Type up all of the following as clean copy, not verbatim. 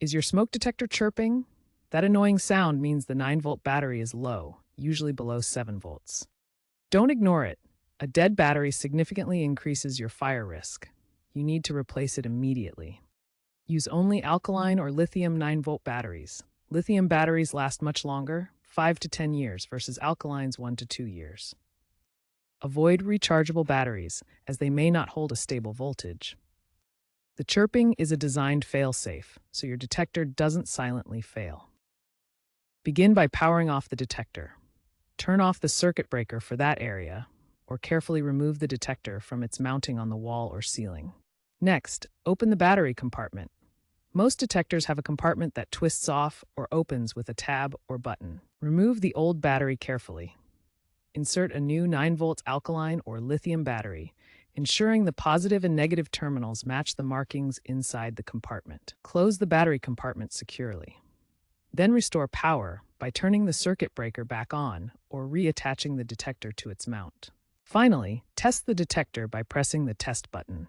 Is your smoke detector chirping? That annoying sound means the 9-volt battery is low, usually below 7 volts. Don't ignore it. A dead battery significantly increases your fire risk. You need to replace it immediately. Use only alkaline or lithium 9-volt batteries. Lithium batteries last much longer, 5 to 10 years, versus alkalines 1 to 2 years. Avoid rechargeable batteries, as they may not hold a stable voltage. The chirping is a designed fail-safe, so your detector doesn't silently fail. Begin by powering off the detector. Turn off the circuit breaker for that area, or carefully remove the detector from its mounting on the wall or ceiling. Next, open the battery compartment. Most detectors have a compartment that twists off or opens with a tab or button. Remove the old battery carefully. Insert a new 9-volt alkaline or lithium battery, ensuring the positive and negative terminals match the markings inside the compartment. Close the battery compartment securely. Then restore power by turning the circuit breaker back on or reattaching the detector to its mount. Finally, test the detector by pressing the test button.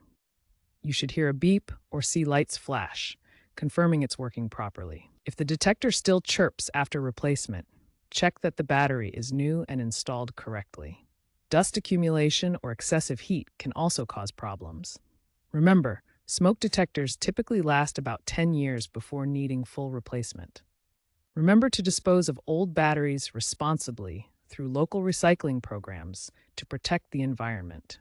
You should hear a beep or see lights flash, confirming it's working properly. If the detector still chirps after replacement, check that the battery is new and installed correctly. Dust accumulation or excessive heat can also cause problems. Remember, smoke detectors typically last about 10 years before needing full replacement. Remember to dispose of old batteries responsibly through local recycling programs to protect the environment.